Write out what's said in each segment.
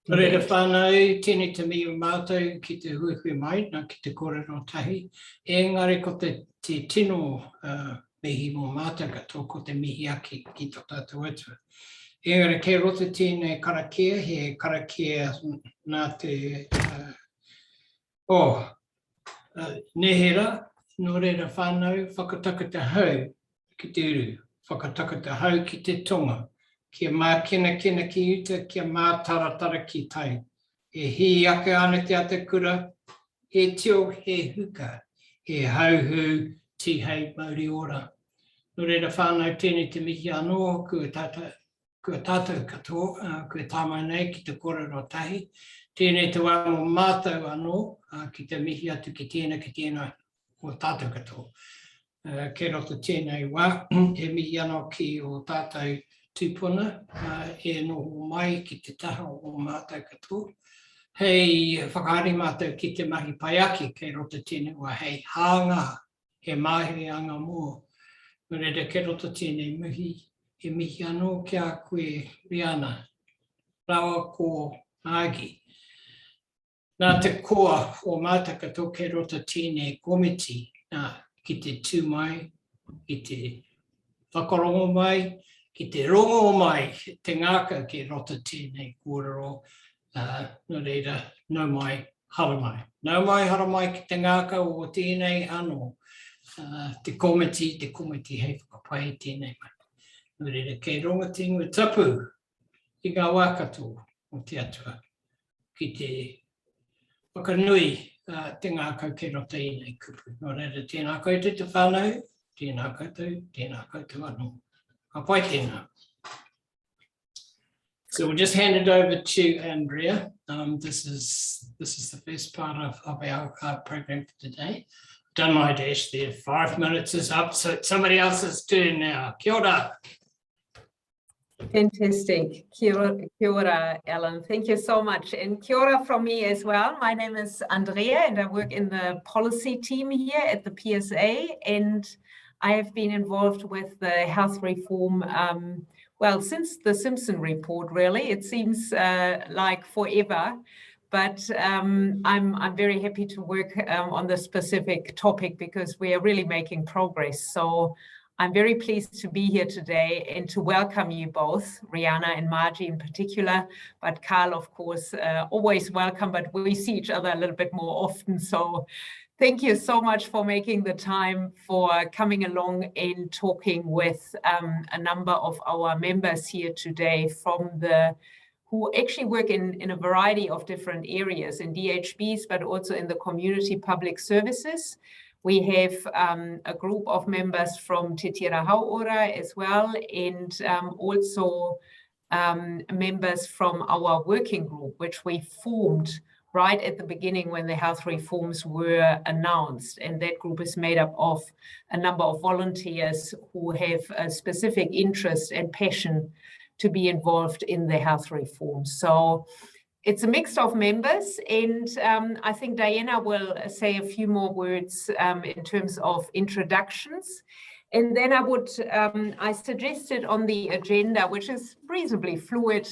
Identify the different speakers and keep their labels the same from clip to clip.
Speaker 1: Reira whānau, tēnei te mi o mātou ki te huihui mai, nā ki te kōrero tahi. Engari ko te tino mihi mō mātou katoa, ko te mihi aki ki tō tātou atua. Engari kei roto tēnei karakia, he karakia nā te nehera, no reira whānau, whakatakata hau ki te uru, whakatakata hau ki te tonga. Kia mākena ki uta, kia mātaratara ki tai. He hi ake ana te ata kura, he tio, he huka, he hauhu, ti hei mauri ora. No reira whānau tēnei te mihi anō, kua tātou katoa, kua tāmai nei ki te kōrero tahi. Tēnei te wā mō mātou anō, ki te mihi atu ki tēnā o tātou katoa. Kei roto tēnei wā, he mihi anō ki o tātou tūpuna, e noho mai ki te taha o mātou katoa. Hei whakaari mātou ki te mahi paiaki, kei roto tēnei wā, hei hānga, he mahi anga mō. No reira kei roto tēnei mihi, he mihi anō ki a koe Riana, rawa ko Margie. Nā te koa o mātou katoa kei roto tēnei komiti, ki te tūmai, ki te whakarongo mai, ki te rongo mai, te ngākau ki roto tēnei kōrero, no reira, nau mai, hara mai. Nau mai, hara mai ki te ngākau o tēnei anō, te komiti hei whakapai tēnei mai. No reira, kei ronga te ingoa tapu, i ngā wākato o te atua, ki te whakanui, te ngākau ki roto i nei kupu. No reira, tēnā koutou te whānau, tēnā koutou anō. So we'll just hand it over to Andrea. This is the first part of our program for today. Done my dash there. 5 minutes is up, so it's somebody else's turn now. Kia ora.
Speaker 2: Fantastic. Kia ora, Ellen. Thank you so much. And kia ora from me as well. My name is Andrea and I work in the policy team here at the PSA. And I have been involved with the health reform, well, since the Simpson report, really. It seems like forever, but I'm very happy to work on this specific topic because we are really making progress. So I'm very pleased to be here today and to welcome you both, Riana and Margie in particular, but Carl, of course, always welcome, but we see each other a little bit more often. So thank you so much for making the time for coming along and talking with a number of our members here today who actually work in a variety of different areas in DHBs, but also in the community public services. We have a group of members from Te Tira Hauora as well, and also members from our working group, which we formed right at the beginning when the health reforms were announced. And that group is made up of a number of volunteers who have a specific interest and passion to be involved in the health reforms. So it's a mix of members, and I think Diana will say a few more words in terms of introductions. And then I suggested on the agenda, which is reasonably fluid,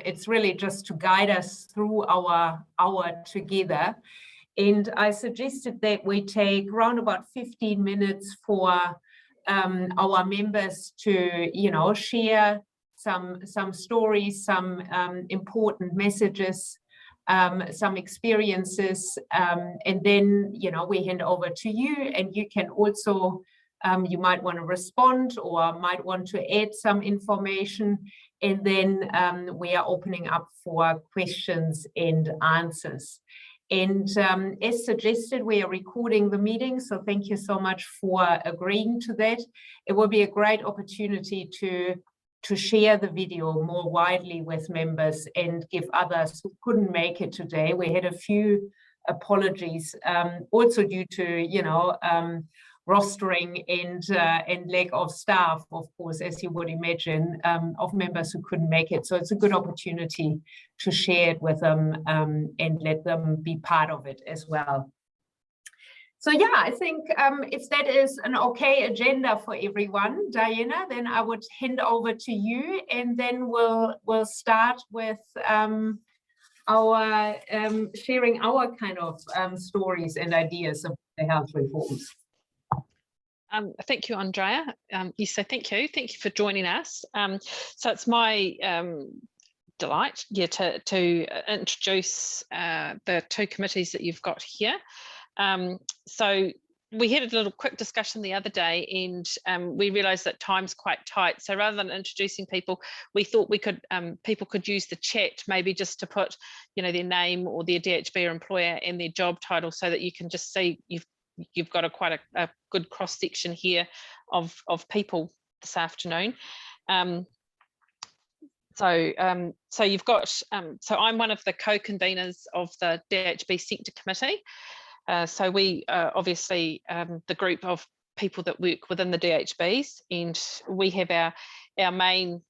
Speaker 2: it's really just to guide us through our hour together. And I suggested that we take around about 15 minutes for our members to, share some stories, some important messages, some experiences, and then, we hand over to you, and you can also you might want to respond or might want to add some information, and then we are opening up for questions and answers. And as suggested, we are recording the meeting, so thank you so much for agreeing to that. It will be a great opportunity to share the video more widely with members and give others who couldn't make it today. We had a few apologies, also due to, rostering and lack of staff, of course, as you would imagine, of members who couldn't make it. So it's a good opportunity to share it with them and let them be part of it as well. So yeah, I think if that is an okay agenda for everyone, Diana, then I would hand over to you, and then we'll start with our sharing our kind of stories and ideas of the health reforms.
Speaker 3: Thank you, Andrea. Yes, so thank you for joining us. So it's my delight, to introduce the two committees that you've got here. So we had a little quick discussion the other day, and we realised that time's quite tight. So rather than introducing people, we thought we could people could use the chat, maybe just to put, you know, their name or their DHB or employer and their job title, so that you can just see you've got quite a good cross section here of people this afternoon. So you've got, so I'm one of the co-conveners of the DHB Sector Committee. So we obviously the group of people that work within the DHBs, and we have our main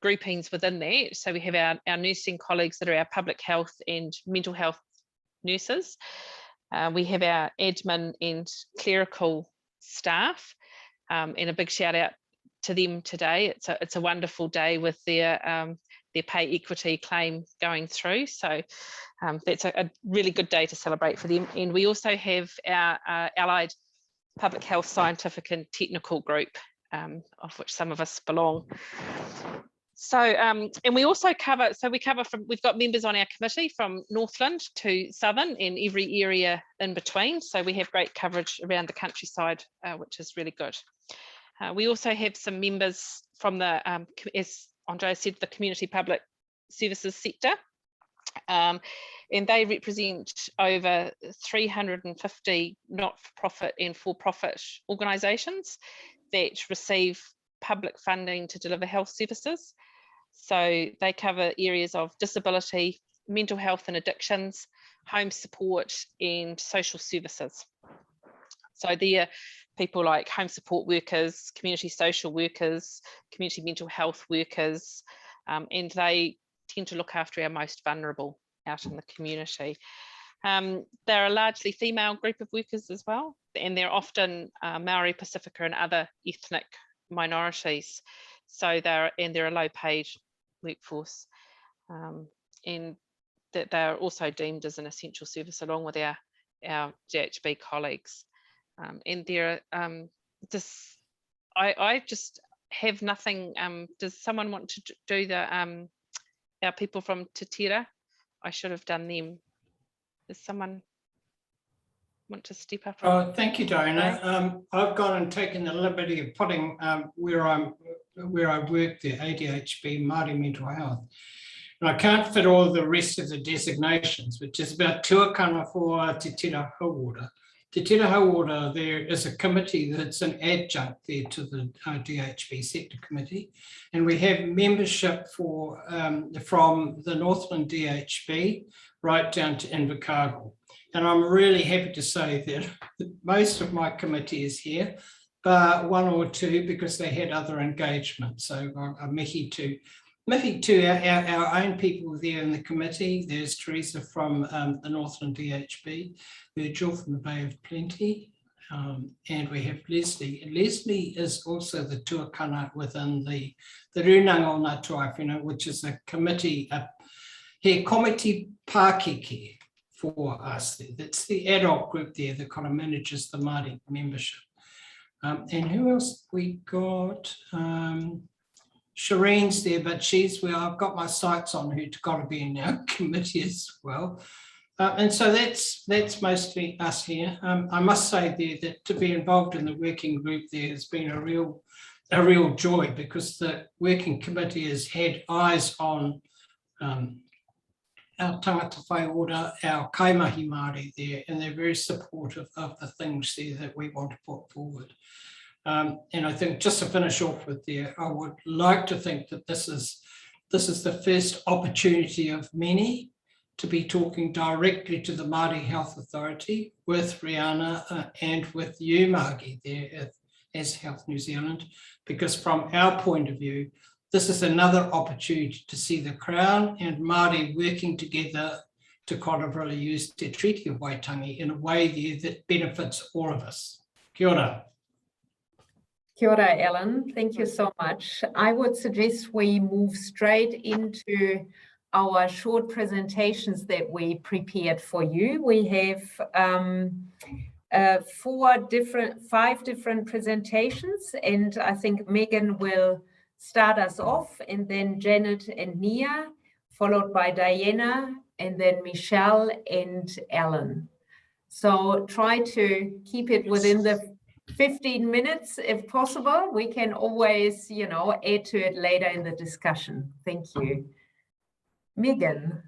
Speaker 3: groupings within that. So we have our nursing colleagues that are our public health and mental health nurses. We have our admin and clerical staff, and a big shout out to them today. It's a wonderful day with their pay equity claim going through. So that's a really good day to celebrate for them. And we also have our allied public health scientific and technical group, of which some of us belong. So, and we also cover, we've got members on our committee from Northland to Southern and every area in between. So we have great coverage around the countryside, which is really good. We also have some members from the, as Andrea said, the community public services sector. And they represent over 350 not-for-profit and for-profit organisations that receive public funding to deliver health services. So they cover areas of disability, mental health and addictions, home support and social services. So they're people like home support workers, community social workers, community mental health workers, and they tend to look after our most vulnerable out in the community. They're a largely female group of workers as well, and they're often Maori, Pacifica and other ethnic minorities. So they're a low paid workforce, and that they're also deemed as an essential service along with our DHB colleagues. And they're I just have nothing. Does someone want to do the our people from Te Tira? I should have done them. Does someone want to step up?
Speaker 1: Oh, thank you, Diana. I've gone and taken the liberty of putting where I work there, ADHB, Māori mental health. And I can't fit all the rest of the designations, which is about tuakana for Te Tira Hauora. Te Tira Hauora, there is a committee that's an adjunct there to the DHB Sector Committee. And we have membership for from the Northland DHB right down to Invercargill. And I'm really happy to say that most of my committee is here, but one or two because they had other engagements. So I'm mihi to our own people there in the committee. There's Teresa from the Northland DHB, Virgil from the Bay of Plenty, and we have Leslie. And Leslie is also the tuakana within the Runanga o Ngā Tuawhina, which is a committee, he komiti Pākeke for us there. That's the adult group there that kind of manages the Māori membership. And who else we got? Shireen's there, but I've got my sights on who's got to be in our committee as well. And so that's mostly us here. I must say there that to be involved in the working group there has been a real joy, because the working committee has had eyes on our tangata whai ora, our kaimahi Māori there, and they're very supportive of the things there that we want to put forward. And I think just to finish off with there, I would like to think that this is the first opportunity of many to be talking directly to the Māori Health Authority with Riana and with you, Margie, there as Health New Zealand, because from our point of view, this is another opportunity to see the Crown and Māori working together to kind of really use Te Treaty of Waitangi in a way there that benefits all of us. Kia ora.
Speaker 2: Kia ora, Ellen. Thank you so much. I would suggest we move straight into our short presentations that we prepared for you. We have 5 different presentations, and I think Megan will start us off, and then Janet and Nia, followed by Diana, and then Michelle and Ellen. So try to keep it within the 15 minutes if possible. We can always, add to it later in the discussion. Thank you. Megan.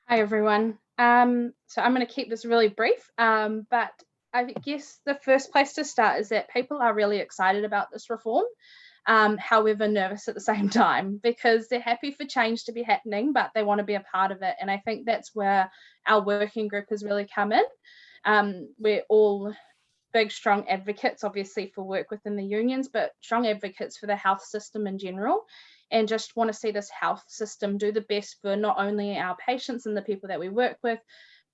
Speaker 4: Hi, everyone. So I'm going to keep this really brief, but I guess the first place to start is that people are really excited about this reform, however nervous at the same time, because they're happy for change to be happening, but they want to be a part of it. And I think that's where our working group has really come in. We're all big, strong advocates, obviously, for work within the unions, but strong advocates for the health system in general, and just want to see this health system do the best for not only our patients and the people that we work with,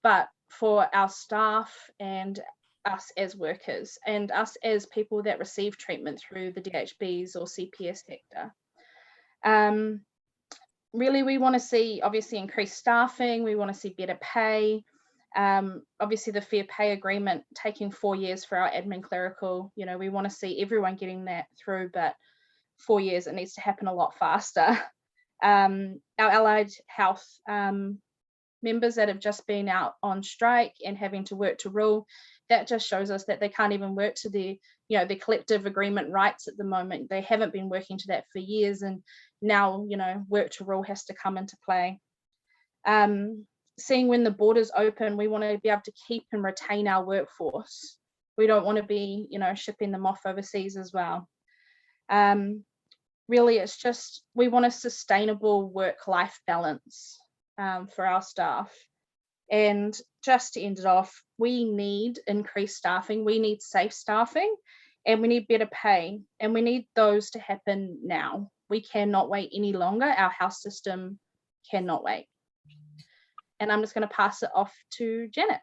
Speaker 4: but for our staff and us as workers and us as people that receive treatment through the DHBs or CPS sector. Really, we want to see, obviously, increased staffing. We want to see better pay. Obviously, the fair pay agreement taking 4 years for our admin clerical, we want to see everyone getting that through, but 4 years, it needs to happen a lot faster. Our allied health members that have just been out on strike and having to work to rule, that just shows us that they can't even work to their collective agreement rights at the moment. They haven't been working to that for years, and now, work to rule has to come into play. Seeing when the borders open, we want to be able to keep and retain our workforce. We don't want to be, shipping them off overseas as well. Really, it's just, we want a sustainable work-life balance for our staff. And just to end it off, we need increased staffing, we need safe staffing, and we need better pay, and we need those to happen now. We cannot wait any longer. Our health system cannot wait. And I'm just going to pass it off to Janet.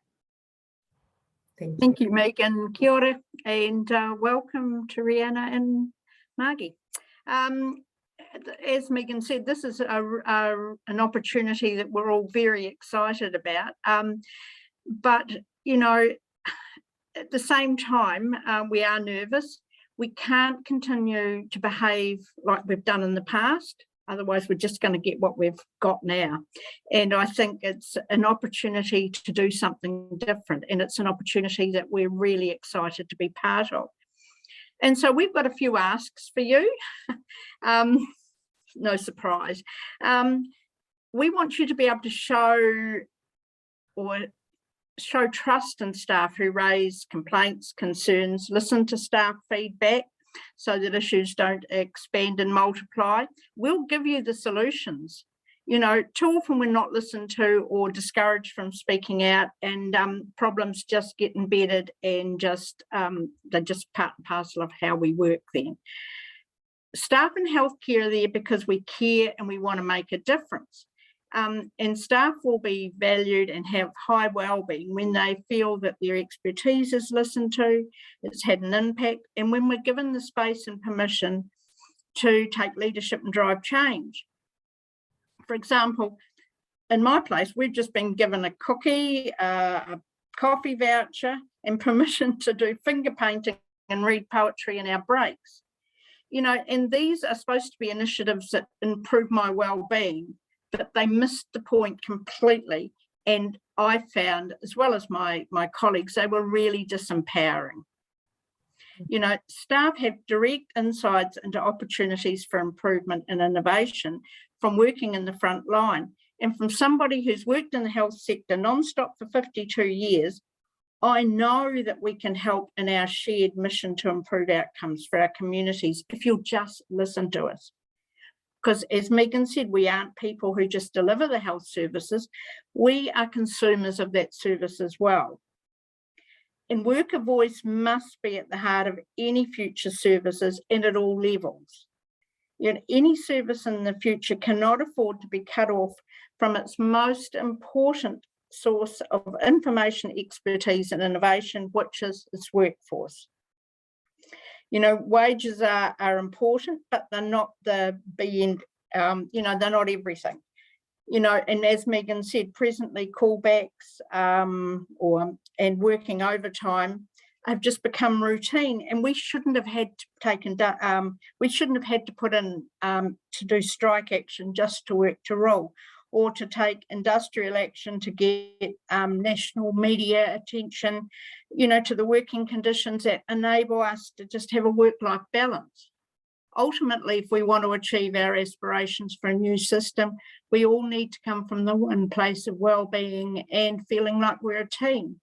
Speaker 5: Thank you, Megan. Kia ora, and welcome to Riana and Margie. As Megan said, this is an opportunity that we're all very excited about. But, at the same time, we are nervous. We can't continue to behave like we've done in the past. Otherwise, we're just going to get what we've got now. And I think it's an opportunity to do something different. And it's an opportunity that we're really excited to be part of. And so we've got a few asks for you. No surprise. We want you to be able to show trust in staff who raise complaints, concerns, listen to staff feedback so that issues don't expand and multiply. We'll give you the solutions. Too often we're not listened to or discouraged from speaking out, and problems just get embedded and they're just part and parcel of how we work then. Staff in healthcare are there because we care and we want to make a difference. And staff will be valued and have high well-being when they feel that their expertise is listened to, it's had an impact, and when we're given the space and permission to take leadership and drive change. For example, in my place, we've just been given a cookie, a coffee voucher, and permission to do finger painting and read poetry in our breaks. And these are supposed to be initiatives that improve my well-being, but they missed the point completely. And I found, as well as my colleagues, they were really disempowering. Staff have direct insights into opportunities for improvement and innovation from working in the front line. And from somebody who's worked in the health sector non-stop for 52 years, I know that we can help in our shared mission to improve outcomes for our communities if you'll just listen to us. Because as Megan said, we aren't people who just deliver the health services, we are consumers of that service as well. And worker voice must be at the heart of any future services and at all levels. Any service in the future cannot afford to be cut off from its most important source of information, expertise and innovation, which is its workforce. Wages are important, but they're not the be-end, they're not everything. you know, and as Megan said, presently callbacks and working overtime have just become routine, and we shouldn't have had to we shouldn't have had to put in to do strike action just to work to rule, or to take industrial action to get national media attention, you know, to the working conditions that enable us to just have a work-life balance. Ultimately, if we want to achieve our aspirations for a new system, we all need to come from the one place of well-being and feeling like we're a team.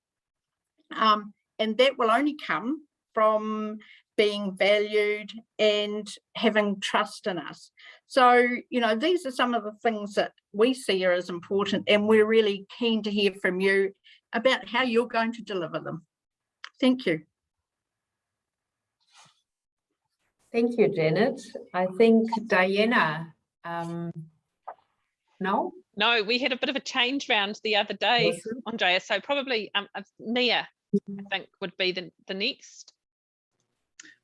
Speaker 5: And that will only come from being valued and having trust in us. So, you know, these are some of the things that we see are as important, and we're really keen to hear from you about how you're going to deliver them. Thank you.
Speaker 2: Thank you, Janet. I think Diana, no?
Speaker 3: No, we had a bit of a change round the other day, Andrea. So probably Nia, I think, would be the next.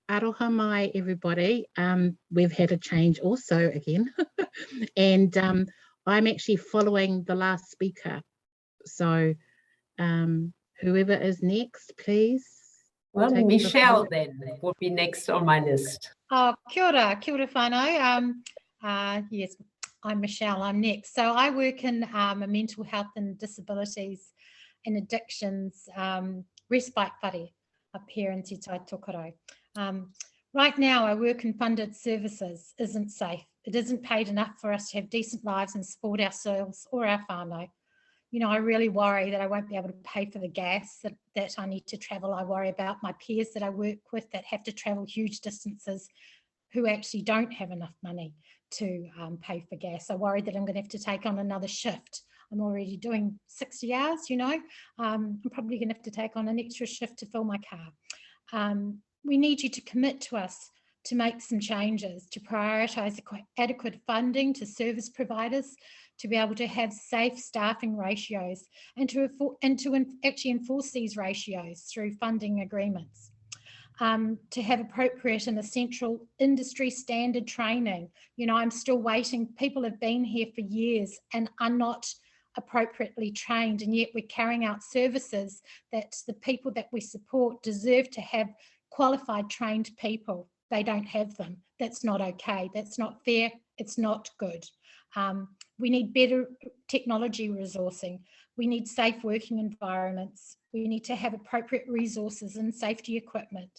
Speaker 6: Aroha mai, everybody. We've had a change also again. And I'm actually following the last speaker. So whoever is next, please.
Speaker 2: Well, Michelle then would be next on my list.
Speaker 7: Kia ora whanau. Yes, I'm Michelle, I'm next. So I work in a mental health and disabilities and addictions respite whare up here in Te Tai Tokerau. Right now, our work in funded services isn't safe. It isn't paid enough for us to have decent lives and support ourselves or our whānau. You know, I really worry that I won't be able to pay for the gas that I need to travel. I worry about my peers that I work with that have to travel huge distances who actually don't have enough money to pay for gas. I worry that I'm going to have to take on another shift. I'm already doing 60 hours, you know. I'm probably going to have to take on an extra shift to fill my car. We need you to commit to us to make some changes, to prioritise adequate funding to service providers, to be able to have safe staffing ratios, and to actually enforce these ratios through funding agreements. To have appropriate and essential industry standard training. You know, I'm still waiting. People have been here for years and are not appropriately trained, and yet we're carrying out services that the people that we support deserve to have qualified, trained people. They don't have them. That's not okay. That's not fair. It's not good. We need better technology resourcing. We need safe working environments. We need to have appropriate resources and safety equipment.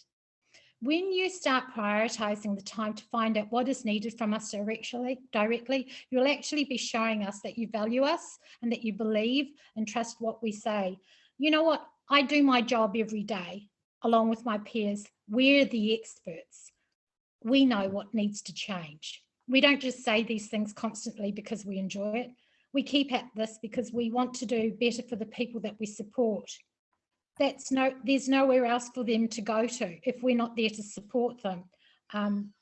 Speaker 7: When you start prioritising the time to find out what is needed from us directly, you'll actually be showing us that you value us and that you believe and trust what we say. You know what? I do my job every day along with my peers. We're the experts. We know what needs to change. We don't just say these things constantly because we enjoy it. We keep at this because we want to do better for the people that we support. There's nowhere else for them to go to if we're not there to support them.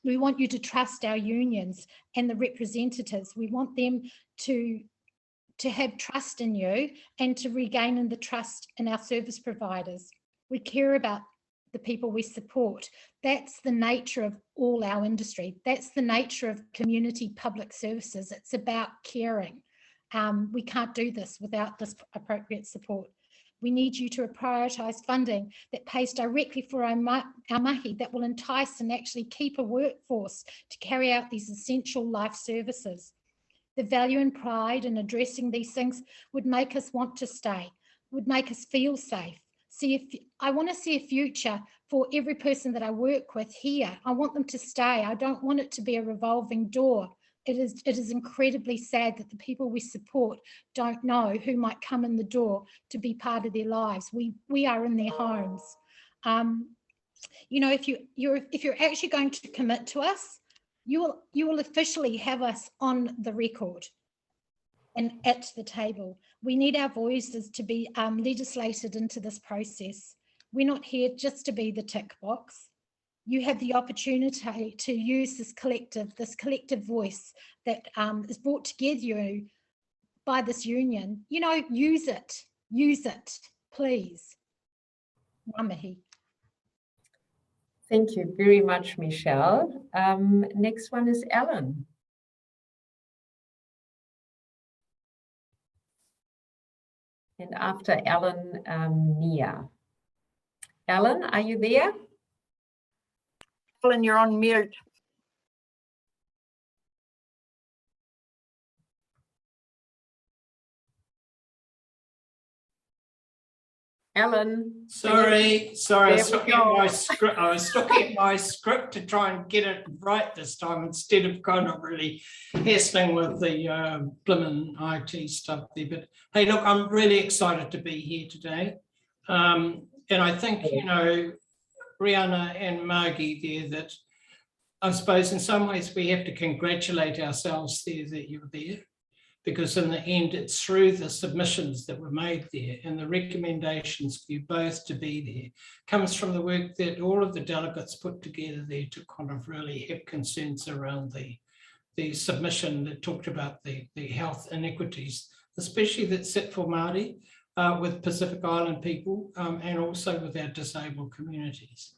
Speaker 7: We want you to trust our unions and the representatives. We want them to have trust in you and to regain the trust in our service providers. We care about the people we support. That's the nature of all our industry. That's the nature of community public services. It's about caring. We can't do this without this appropriate support. We need you to prioritise funding that pays directly for our mahi, that will entice and actually keep a workforce to carry out these essential life services. The value and pride in addressing these things would make us want to stay, would make us feel safe. I want to see a future for every person that I work with here. I want them to stay. I don't want it to be a revolving door. It is incredibly sad that the people we support don't know who might come in the door to be part of their lives. We are in their homes. You know, if you're actually going to commit to us, you will officially have us on the record and at the table. We need our voices to be legislated into this process. We're not here just to be the tick box. You have the opportunity to use this collective voice that is brought together by this union. You know, use it, please. Ngā mihi.
Speaker 2: Thank you very much, Michelle. Next one is Ellen. And after Ellen, Mia. Ellen, are you there?
Speaker 5: Ellen, you're on mute.
Speaker 2: Ellen.
Speaker 1: Sorry, I was
Speaker 2: There we
Speaker 1: looking at
Speaker 2: go.
Speaker 1: my script. I was looking at my script to try and get it right this time instead of kind of really hassling with the blimmin' IT stuff there. But hey, look, I'm really excited to be here today. And I think, you know, Riana and Margie there, that I suppose in some ways we have to congratulate ourselves there that you're there, because in the end, it's through the submissions that were made there and the recommendations for you both to be there comes from the work that all of the delegates put together there to kind of really have concerns around the submission that talked about the health inequities, especially that sit for Māori with Pacific Island people and also with our disabled communities.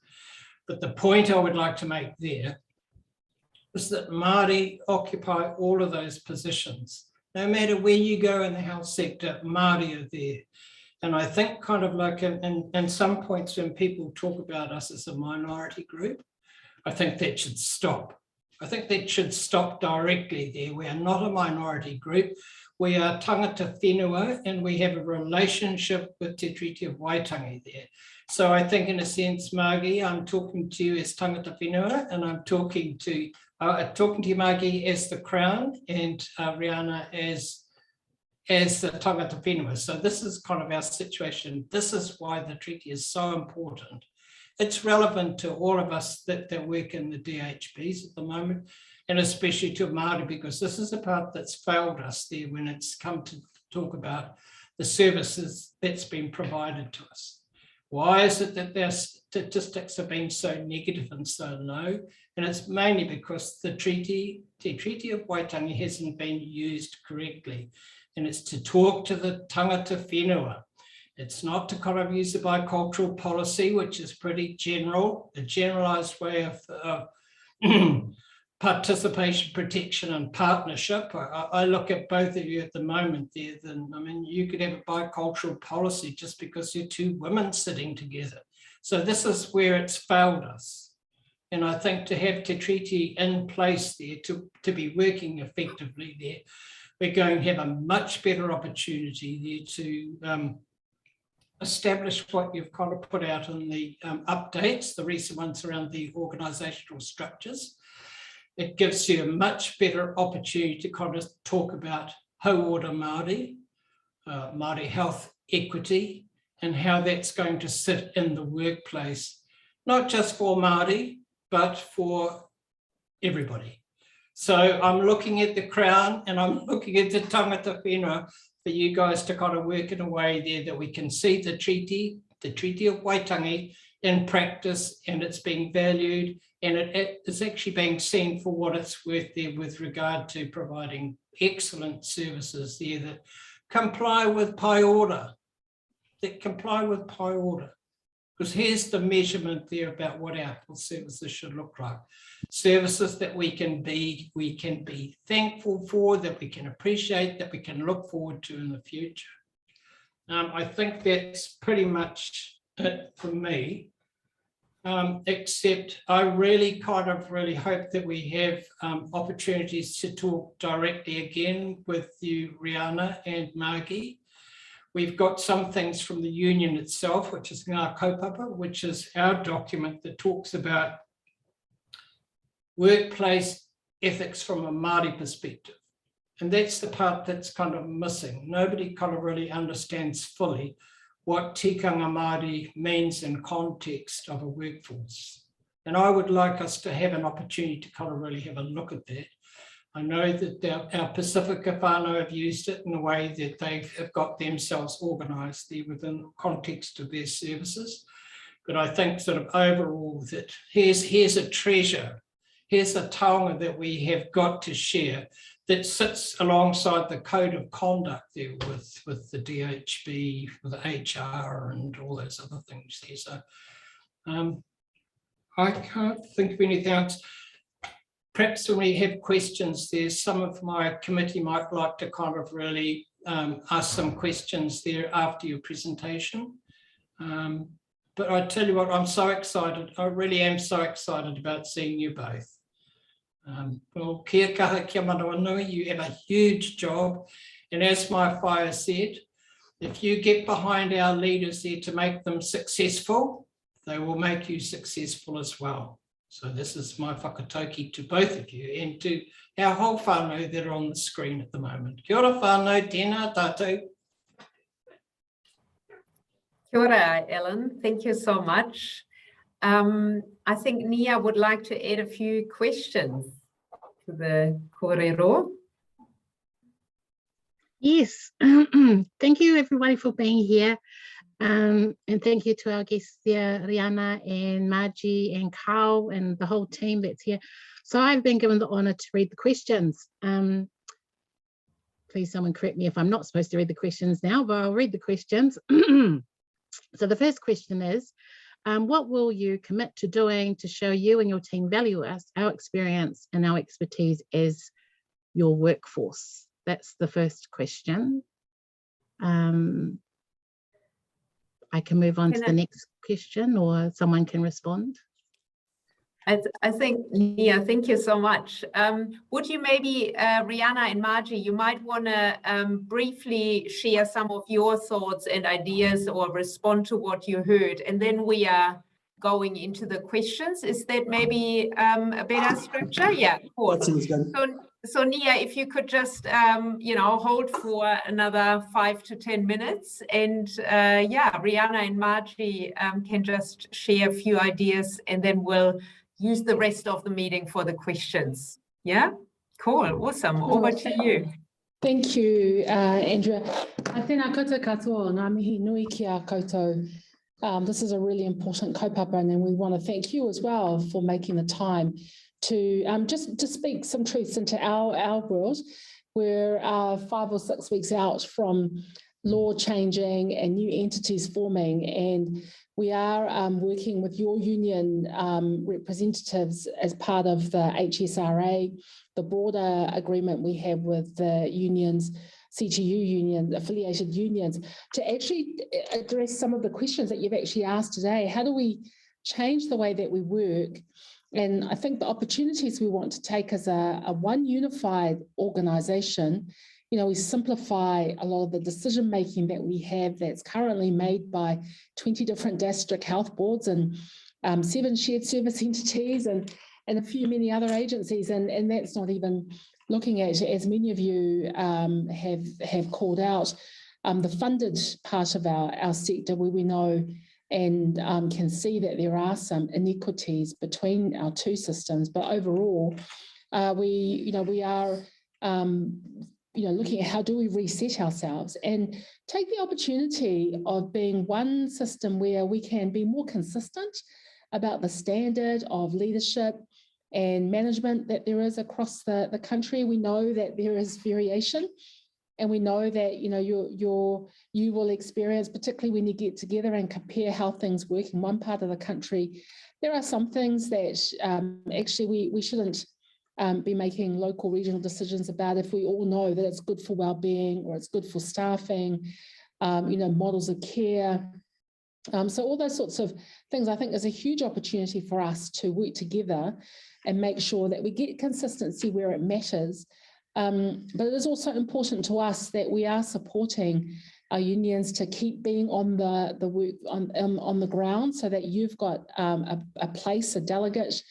Speaker 1: But the point I would like to make there is that Māori occupy all of those positions. No matter where you go in the health sector, Māori are there. And I think kind of like in some points when people talk about us as a minority group, I think that should stop. I think that should stop directly there. We are not a minority group. We are tangata whenua and we have a relationship with Te Treaty of Waitangi there. So I think in a sense, Margie, I'm talking to you as tangata whenua and I'm talking to you, Margie, as the Crown and Riana as the tangata whenua. So this is kind of our situation. This is why the treaty is so important. It's relevant to all of us that work in the DHBs at the moment, and especially to Māori, because this is a part that's failed us there when it's come to talk about the services that's been provided to us. Why is it that their statistics have been so negative and so low? And it's mainly because the Treaty of Waitangi hasn't been used correctly. And it's to talk to the tangata whenua. It's not to kind of use the bicultural policy, which is pretty general, a generalized way of participation, protection, and partnership. I look at both of you at the moment there, then I mean, you could have a bicultural policy just because you're two women sitting together. So this is where it's failed us. And I think to have Te Treaty in place there, to be working effectively there, we're going to have a much better opportunity there to establish what you've kind of put out in the updates, the recent ones around the organisational structures. It gives you a much better opportunity to kind of talk about hauora Māori, Māori health equity, and how that's going to sit in the workplace, not just for Māori, but for everybody. So I'm looking at the Crown and I'm looking at the tangata whenua for you guys to kind of work in a way there that we can see the Treaty of Waitangi in practice, and it's being valued, and it is actually being seen for what it's worth there with regard to providing excellent services there that comply with pai ora, because here's the measurement there about what our health services should look like. Services that we can be thankful for, that we can appreciate, that we can look forward to in the future. I think that's pretty much it for me, except I really hope that we have opportunities to talk directly again with you, Riana and Margie. We've got some things from the union itself, which is Ngā Kaupapa, which is our document that talks about workplace ethics from a Māori perspective. And that's the part that's kind of missing. Nobody kind of really understands fully what tikanga Māori means in context of a workforce. And I would like us to have an opportunity to kind of really have a look at that. I know that our Pacifica whānau have used it in a way that they have got themselves organised there within the context of their services. But I think sort of overall that here's a treasure, here's a taonga that we have got to share that sits alongside the code of conduct there with the DHB, with the HR and all those other things there. So I can't think of anything else. Perhaps when we have questions there, some of my committee might like to kind of really ask some questions there after your presentation. But I tell you what, I'm so excited. I really am so excited about seeing you both. Well, kia kaha, kia manawanui, you have a huge job. And as my whaia said, if you get behind our leaders there to make them successful, they will make you successful as well. So this is my whakatauki to both of you and to our whole whānau that are on the screen at the moment. Kia ora whānau, tēnā tātou.
Speaker 2: Kia ora, Ellen. Thank you so much. I think Nia would like to add a few questions to the kōrero.
Speaker 6: Yes, thank you everybody for being here. And thank you to our guests there, Riana and Margie and Carl and the whole team that's here. So I've been given the honour to read the questions. Please someone correct me if I'm not supposed to read the questions now, but I'll read the questions. So the first question is, what will you commit to doing to show you and your team value us, our experience and our expertise as your workforce? That's the first question. I can move on to the next question or someone can respond.
Speaker 2: I think, Nia, thank you so much. Would you maybe, Riana and Margie, you might want to briefly share some of your thoughts and ideas or respond to what you heard, and then we are going into the questions. Is that maybe a better structure? Yeah, of course.
Speaker 8: That sounds good.
Speaker 2: So Nia, if you could just, you know, hold for another 5 to 10 minutes, and yeah, Riana and Margie can just share a few ideas, and then we'll use the rest of the meeting for the questions. Yeah, cool, awesome. Over to you.
Speaker 9: Thank you, Andrea. Tēnā koutou katoa, ngā mihi nui ki a koutou. This is a really important kaupapa, and we want to thank you as well for making the time to just to speak some truths into our world. We're 5 or 6 weeks out from law changing and new entities forming, and we are working with your union representatives as part of the HSRA, the broader agreement we have with the unions, CTU union, affiliated unions, to actually address some of the questions that you've actually asked today. How do we change the way that we work? And I think the opportunities we want to take as a one unified organisation, you know, we simplify a lot of the decision making that we have that's currently made by 20 different district health boards and 7 shared service entities and a few many other agencies. And that's not even looking at, as many of you have called out, the funded part of our sector, where we know and can see that there are some inequities between our two systems. But overall, we are looking at how do we reset ourselves and take the opportunity of being one system where we can be more consistent about the standard of leadership and management that there is across the country. We know that there is variation, and we know that you will experience, particularly when you get together and compare how things work in one part of the country. There are some things that actually we shouldn't be making local regional decisions about if we all know that it's good for well-being or it's good for staffing, models of care. So all those sorts of things, I think, is a huge opportunity for us to work together and make sure that we get consistency where it matters. But it is also important to us that we are supporting our unions to keep being on the work on the ground, so that you've got a place, a delegate,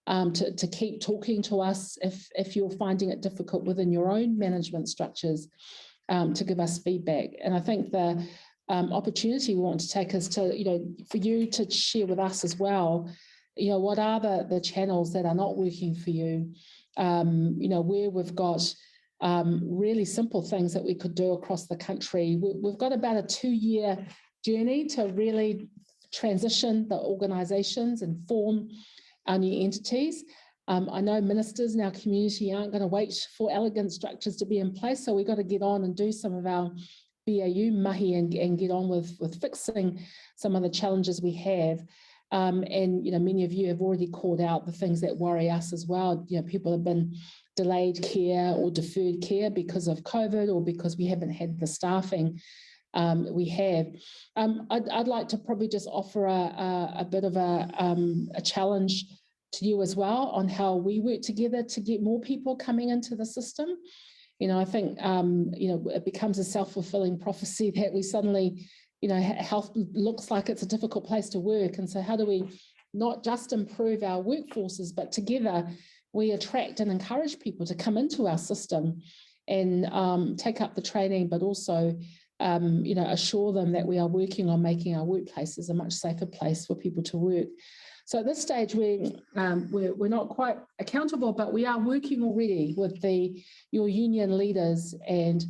Speaker 9: to keep talking to us if you're finding it difficult within your own management structures, to give us feedback. And I think the opportunity we want to take is to, for you to share with us as well, what are the channels that are not working for you, where we've got really simple things that we could do across the country. We've got about a 2-year journey to really transition the organisations and form our new entities. I know ministers in our community aren't going to wait for elegant structures to be in place, so we've got to get on and do some of our BAU mahi and get on with fixing some of the challenges we have. And many of you have already called out the things that worry us as well. People have been delayed care or deferred care because of COVID or because we haven't had the staffing we have. I'd like to probably just offer a bit of a challenge to you as well on how we work together to get more people coming into the system. You know, I think, you know, it becomes a self-fulfilling prophecy that we suddenly, you know, health looks like it's a difficult place to work. And so how do we not just improve our workforces, but together we attract and encourage people to come into our system and take up the training, but also, you know, assure them that we are working on making our workplaces a much safer place for people to work. So at this stage, we're not quite accountable, but we are working already with your union leaders and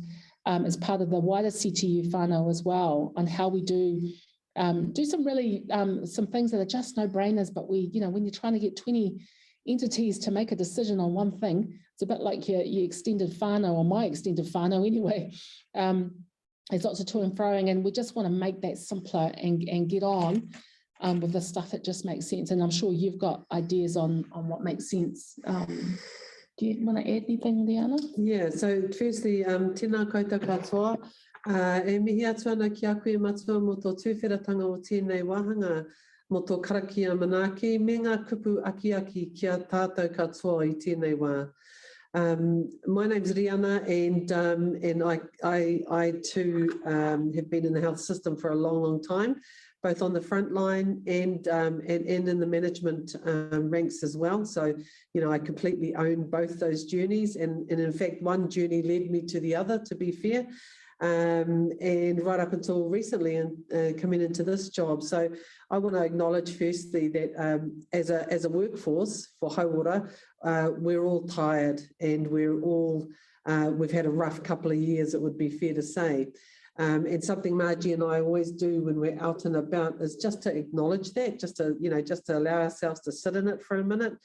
Speaker 9: as part of the wider CTU whānau as well on how we do some really some things that are just no-brainers, but you know, when you're trying to get 20 entities to make a decision on one thing, it's a bit like your extended whānau, or my extended whānau anyway. There's lots of to and froing, and we just want to make that simpler and get on with the stuff that just makes sense. And I'm sure you've got ideas on what makes sense. Do you want to add anything, Riana?
Speaker 8: Yeah, so firstly, tēnā koutou katoa. E mihi atu ana ki a koe matua mo tō tūwhiratanga o tēnei wahanga, mo tō karakia manaaki, me ngā kupu aki kia tātou katoa i tēnei wā. My name's Riana, and I too have been in the health system for a long time, both on the front line and in the management ranks as well. So, you know, I completely own both those journeys, and in fact, one journey led me to the other, to be fair, and right up until recently and coming into this job. So I want to acknowledge firstly that as a workforce for Hauora, we're all tired and we've had a rough couple of years, it would be fair to say. And something Margie and I always do when we're out and about is just to acknowledge that, just to allow ourselves to sit in it for a minute,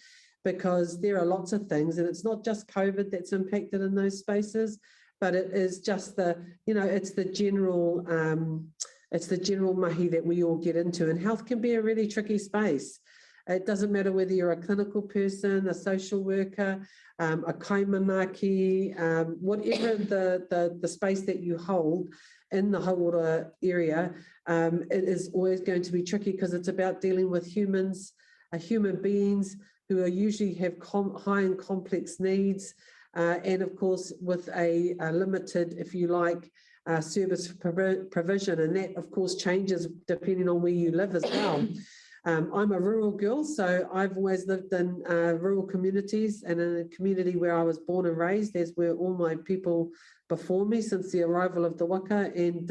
Speaker 8: because there are lots of things, and it's not just COVID that's impacted in those spaces, but it is just it's the general mahi that we all get into, and health can be a really tricky space. It doesn't matter whether you're a clinical person, a social worker, a kaimanaki, whatever the space that you hold in the Hauora area, it is always going to be tricky because it's about dealing with human beings who usually have high and complex needs, and of course with a limited, if you like, service provision, and that of course changes depending on where you live as well. I'm a rural girl, so I've always lived in rural communities, and in a community where I was born and raised, as were all my people before me since the arrival of the waka. And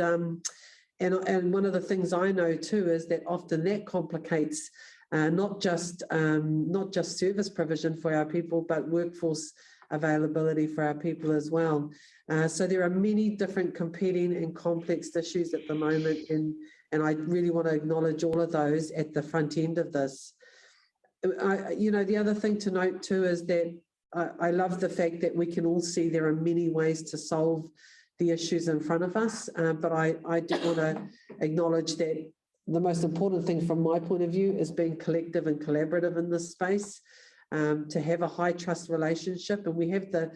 Speaker 8: one of the things I know too is that often that complicates not just service provision for our people, but workforce availability for our people as well. So there are many different competing and complex issues at the moment, and I really want to acknowledge all of those at the front end of this. The other thing to note too is that I love the fact that we can all see there are many ways to solve the issues in front of us, but I do want to acknowledge that the most important thing from my point of view is being collective and collaborative in this space, to have a high trust relationship, and we have the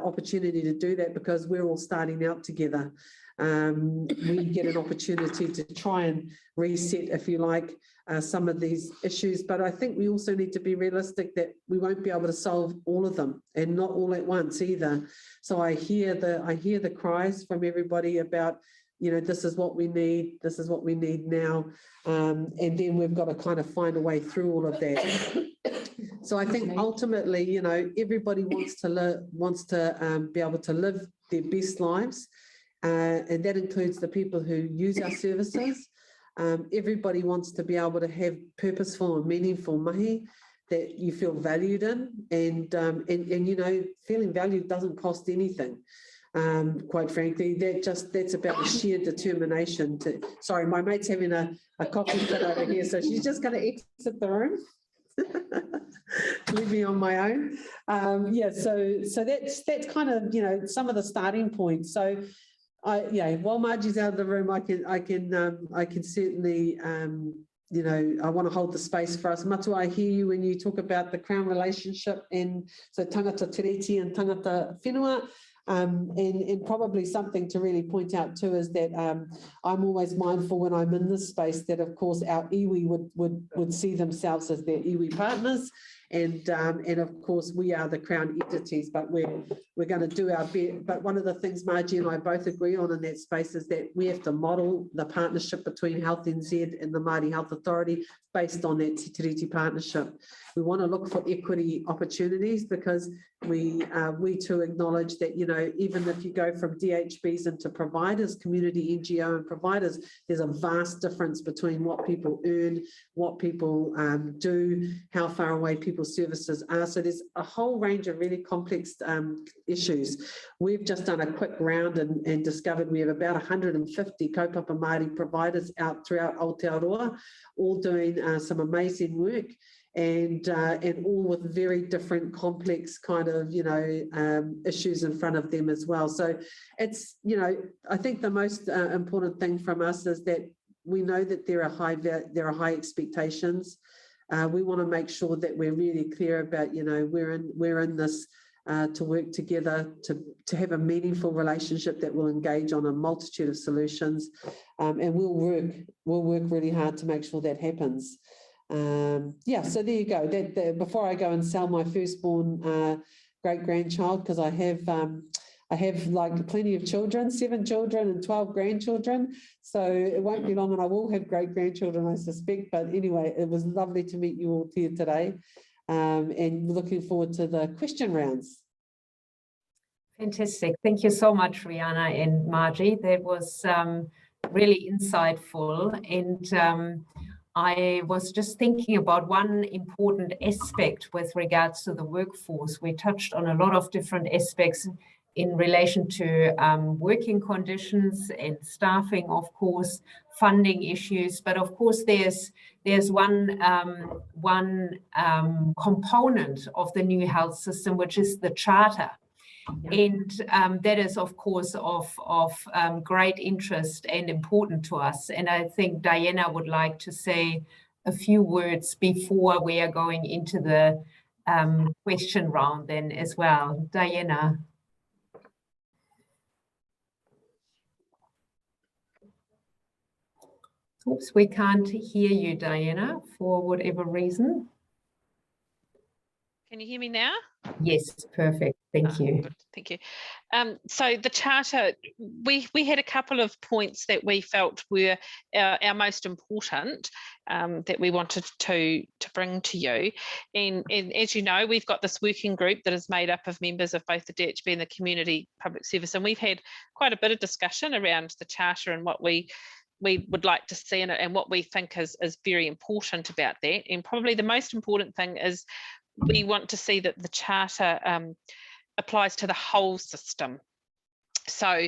Speaker 8: opportunity to do that because we're all starting out together. We get an opportunity to try and reset, if you like, some of these issues, but I think we also need to be realistic that we won't be able to solve all of them, and not all at once either. So I hear the cries from everybody about, this is what we need now, and then we've got to kind of find a way through all of that. So I think ultimately, everybody wants to be able to live their best lives, and that includes the people who use our services. Everybody wants to be able to have purposeful and meaningful mahi that you feel valued in, and feeling valued doesn't cost anything. Quite frankly, that's about a sheer determination to. Sorry, my mate's having a coffee fit over here, so she's just going to exit the room. Leave me on my own. So that's kind of some of the starting points. So while Margie's out of the room, I can certainly you know, I want to hold the space for us. Matua, I hear you when you talk about the Crown relationship, and so tangata tiriti and tangata whenua. And probably something to really point out too is that I'm always mindful when I'm in this space that, of course, our iwi would see themselves as their iwi partners. And of course, we are the Crown entities, but we're going to do our best. But one of the things Margie and I both agree on in that space is that we have to model the partnership between Health NZ and the Māori Health Authority based on that Te Tiriti partnership. We want to look for equity opportunities because we too acknowledge that, you know, even if you go from DHBs into providers, community NGO and providers, there's a vast difference between what people earn, what people do, how far away people's services are. So there's a whole range of really complex issues. We've just done a quick round and discovered we have about 150 kaupapa Māori providers out throughout Aotearoa, all doing some amazing work. And all with very different complex kind of, you know, issues in front of them as well. So it's, you know, I think the most important thing from us is that we know that there are high expectations. We want to make sure that we're really clear about, you know, we're in this to work together to have a meaningful relationship that will engage on a multitude of solutions, and we'll work really hard to make sure that happens. Yeah, so there you go. Before I go and sell my firstborn great-grandchild, because I have like plenty of children, 7 children and 12 grandchildren. So it won't be long and I will have great-grandchildren, I suspect. But anyway, it was lovely to meet you all here today, and looking forward to the question rounds.
Speaker 2: Fantastic. Thank you so much, Riana and Margie. That was really insightful. And I was just thinking about one important aspect with regards to the workforce. We touched on a lot of different aspects in relation to working conditions and staffing, of course, funding issues. But of course, there's one component of the new health system, which is the charter. And that is, of course, of great interest and important to us. And I think Diana would like to say a few words before we are going into the question round then as well. Diana. Oops, we can't hear you, Diana, for whatever reason.
Speaker 3: Can you hear me now?
Speaker 2: Yes, perfect. Thank you.
Speaker 3: Good, thank you. So the charter, we had a couple of points that we felt were our most important, that we wanted to bring to you. And as you know, we've got this working group that is made up of members of both the DHB and the Community Public Service. And we've had quite a bit of discussion around the charter and what we would like to see in it and what we think is very important about that. And probably the most important thing is we want to see that the charter applies to the whole system. So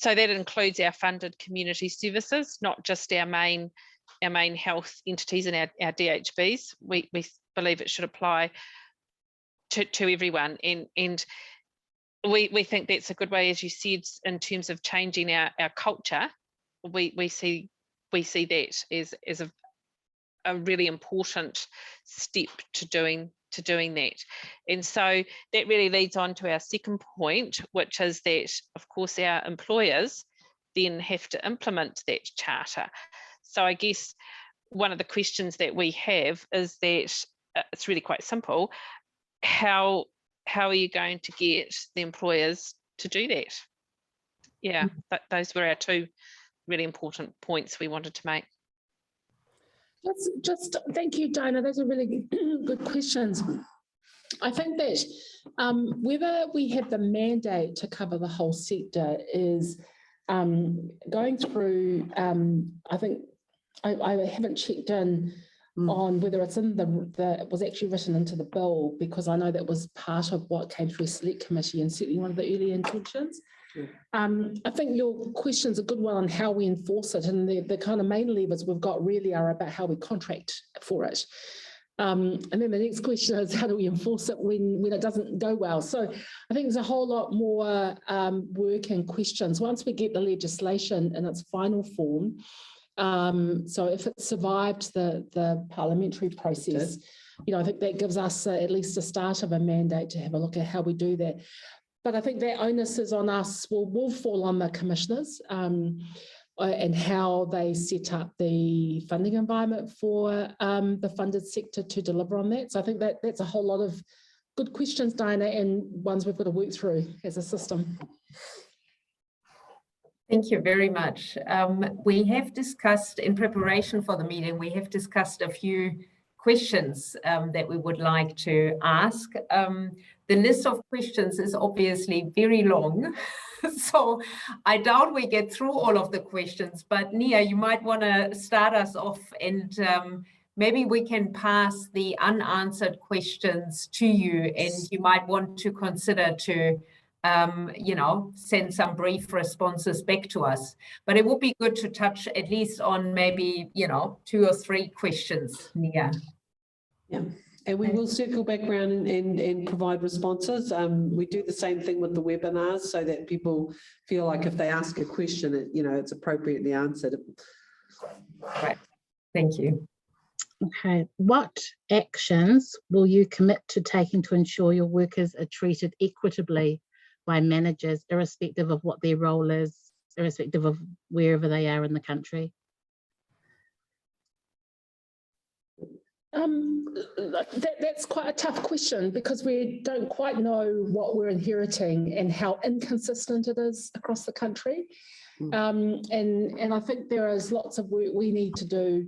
Speaker 3: that includes our funded community services, not just our main health entities and our DHBs. We believe it should apply to everyone. And we think that's a good way, as you said, in terms of changing our culture. We see that as a really important step to doing that. And so that really leads on to our second point, which is that, of course, our employers then have to implement that charter. So I guess one of the questions that we have is that it's really quite simple. How are you going to get the employers to do that? Yeah, those were our two really important points we wanted to make.
Speaker 9: Just thank you, Diana. Those are really good questions. I think that whether we have the mandate to cover the whole sector is going through, I think I haven't checked in on whether it's in it was actually written into the bill, because I know that was part of what came through Select Committee and certainly one of the early intentions. I think your question's a good one on how we enforce it, and the kind of main levers we've got really are about how we contract for it. And then the next question is, how do we enforce it when it doesn't go well? So I think there's a whole lot more work and questions. Once we get the legislation in its final form, So if it survived the parliamentary process, you know, I think that gives us at least a start of a mandate to have a look at how we do that. But I think that onus is on us, will fall on the commissioners and how they set up the funding environment for the funded sector to deliver on that. So I think that's a whole lot of good questions, Diana, and ones we've got to work through as a system.
Speaker 2: Thank you very much. We have discussed, in preparation for the meeting, we have discussed a few questions that we would like to ask. The list of questions is obviously very long, so I doubt we get through all of the questions, but Nia, you might want to start us off, and maybe we can pass the unanswered questions to you, and you might want to consider to you know, send some brief responses back to us. But it would be good to touch at least on maybe, you know, 2 or 3 questions, Nia.
Speaker 8: Yeah, and we will circle back around and provide responses. We do the same thing with the webinars so that people feel like if they ask a question, you know, it's appropriately answered.
Speaker 2: Right, thank you.
Speaker 6: Okay, what actions will you commit to taking to ensure your workers are treated equitably by managers, irrespective of what their role is, irrespective of wherever they are in the country?
Speaker 9: That's quite a tough question because we don't quite know what we're inheriting and how inconsistent it is across the country. And I think there is lots of work we need to do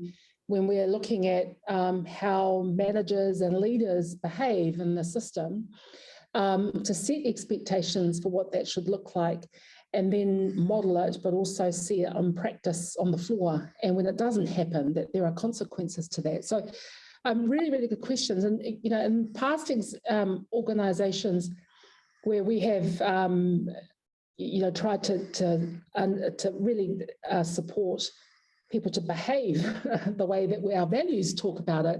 Speaker 9: when we're looking at how managers and leaders behave in the system, to set expectations for what that should look like and then model it, but also see it on practice on the floor. And when it doesn't happen, that there are consequences to that. So really, really good questions. And, you know, in past organisations where we have, you know, tried to really support people to behave the way that our values talk about it,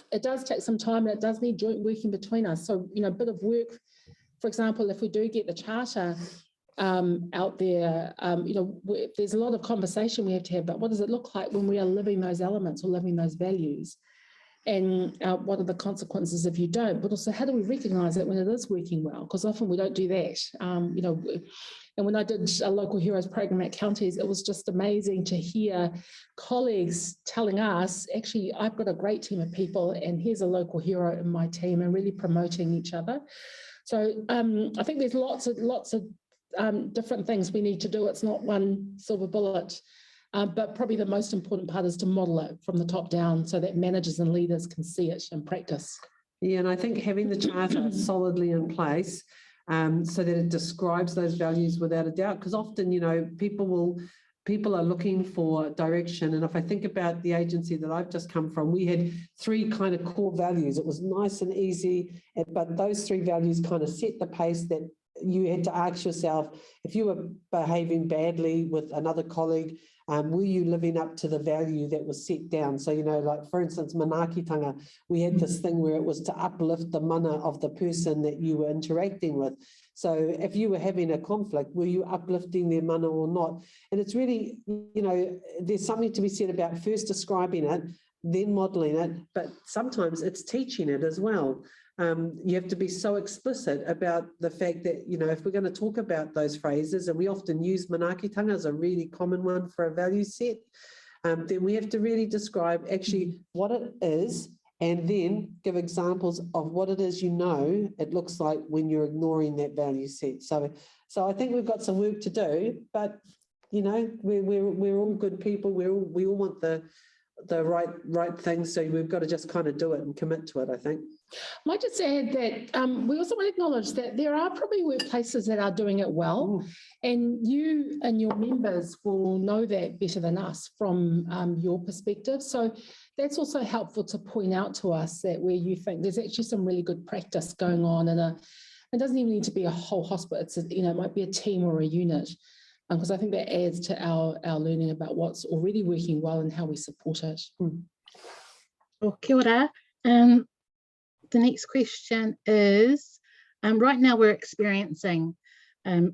Speaker 9: it does take some time and it does need joint working between us. So, you know, a bit of work, for example, if we do get the charter out there, you know, there's a lot of conversation we have to have about what does it look like when we are living those elements or living those values, and what are the consequences if you don't, but also how do we recognise it when it is working well, because often we don't do that. You know, and when I did a Local Heroes program at Counties, it was just amazing to hear colleagues telling us, actually, I've got a great team of people and here's a local hero in my team, and really promoting each other. So I think there's lots of different things we need to do. It's not one silver bullet, but probably the most important part is to model it from the top down so that managers and leaders can see it in practice.
Speaker 8: Yeah, and I think having the charter solidly in place so that it describes those values without a doubt, because often, you know, people are looking for direction. And if I think about the agency that I've just come from, we had 3 kind of core values. It was nice and easy, but those 3 values kind of set the pace that you had to ask yourself, if you were behaving badly with another colleague, were you living up to the value that was set down? So, you know, like for instance, manaakitanga, we had this thing where it was to uplift the mana of the person that you were interacting with. So if you were having a conflict, were you uplifting their mana or not? And it's really, you know, there's something to be said about first describing it, then modelling it, but sometimes it's teaching it as well. You have to be so explicit about the fact that, you know, if we're going to talk about those phrases, and we often use manaakitanga as a really common one for a value set, then we have to really describe actually what it is, and then give examples of what it is, you know, it looks like when you're ignoring that value set. So I think we've got some work to do, but, you know, we're all good people. We all want the right things. So we've got to just kind of do it and commit to it, I think.
Speaker 9: I might just add that we also want to acknowledge that there are probably workplaces that are doing it well, and you and your members will know that better than us from your perspective. So that's also helpful to point out to us that where you think there's actually some really good practice going on, and it doesn't even need to be a whole hospital. It's you know, it might be a team or a unit, because I think that adds to our learning about what's already working well and how we support it.
Speaker 6: Well, kia ora. The next question is, right now we're experiencing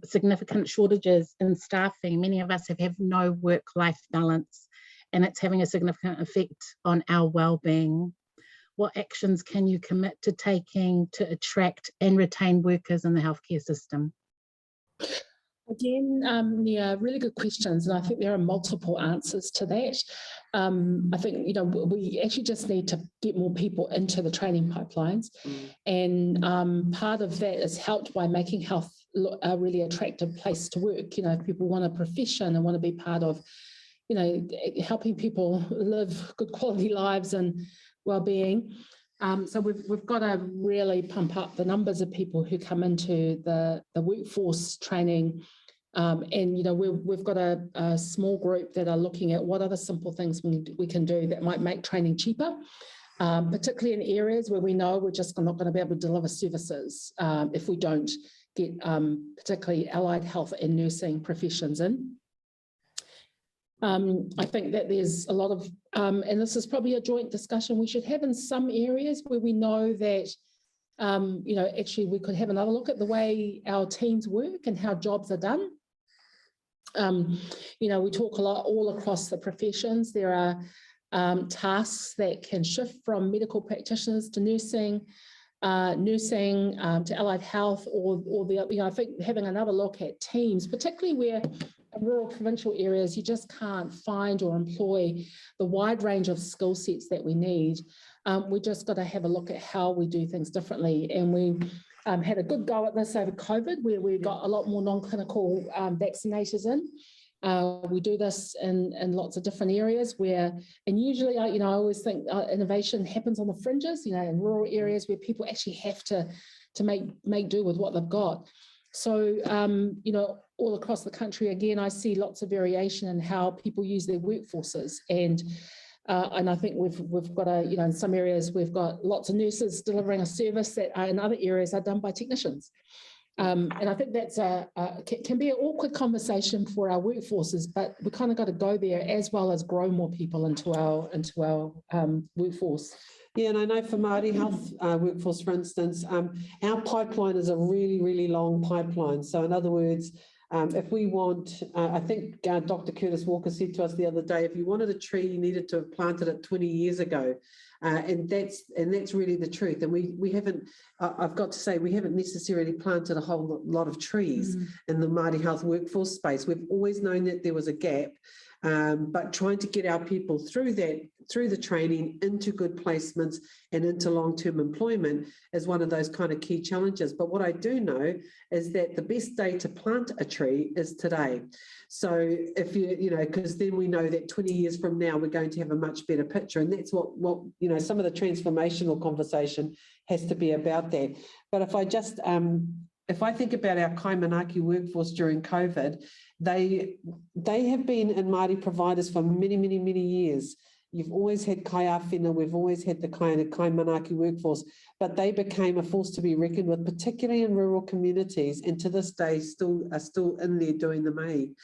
Speaker 6: significant shortages in staffing. Many of us have no work-life balance, and it's having a significant effect on our well-being. What actions can you commit to taking to attract and retain workers in the healthcare system?
Speaker 9: Again, yeah, really good questions, and I think there are multiple answers to that. I think, you know, we actually just need to get more people into the training pipelines, and part of that is helped by making health a really attractive place to work. You know, if people want a profession and want to be part of, you know, helping people live good quality lives and well-being. So we've got to really pump up the numbers of people who come into the workforce training. And, you know, we've got a small group that are looking at what other simple things we can do that might make training cheaper, particularly in areas where we know we're just not going to be able to deliver services if we don't get particularly allied health and nursing professions in. I think that there's a lot of, and this is probably a joint discussion we should have in some areas where we know that, you know, actually we could have another look at the way our teams work and how jobs are done. You know, we talk a lot all across the professions. There are tasks that can shift from medical practitioners to nursing, to allied health, or the, you know, I think having another look at teams, particularly where in rural provincial areas, you just can't find or employ the wide range of skill sets that we need. We just got to have a look at how we do things differently. And we had a good go at this over COVID, where we got a lot more non-clinical vaccinators in. We do this in lots of different areas where, and usually, you know, I always think innovation happens on the fringes, you know, in rural areas where people actually have to make do with what they've got. So, you know, all across the country, again, I see lots of variation in how people use their workforces. And I think we've got a, you know, in some areas, we've got lots of nurses delivering a service that in other areas are done by technicians. And I think that's can be an awkward conversation for our workforces, but we kind of got to go there as well as grow more people into our workforce.
Speaker 8: Yeah, and I know for Māori Health workforce, for instance, our pipeline is a really, really long pipeline. So in other words, if we want, I think Dr. Curtis Walker said to us the other day, if you wanted a tree, you needed to have planted it 20 years ago. And that's really the truth. And we haven't, I've got to say, we haven't necessarily planted a whole lot of trees in the Māori Health workforce space. We've always known that there was a gap. But trying to get our people through the training into good placements and into long-term employment is one of those kind of key challenges. But what I do know is that the best day to plant a tree is today. So if you know, because then we know that 20 years from now, we're going to have a much better picture. And that's what you know, some of the transformational conversation has to be about that. But if I just, if I think about our Kaimanaki workforce during COVID, they have been in Māori providers for many, many, many years. You've always had kai āwhina, we've always had the Kaimanaki workforce, but they became a force to be reckoned with, particularly in rural communities, and to this day are still in there doing the mahi.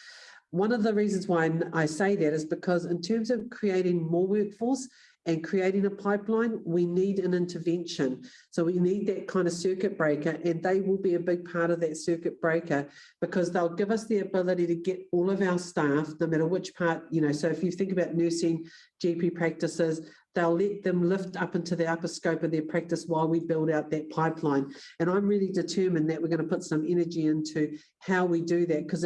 Speaker 8: One of the reasons why I say that is because in terms of creating more workforce and creating a pipeline, we need an intervention. So we need that kind of circuit breaker, and they will be a big part of that circuit breaker because they'll give us the ability to get all of our staff, no matter which part, you know, so if you think about nursing, GP practices, they'll let them lift up into the upper scope of their practice while we build out that pipeline. And I'm really determined that we're going to put some energy into how we do that, because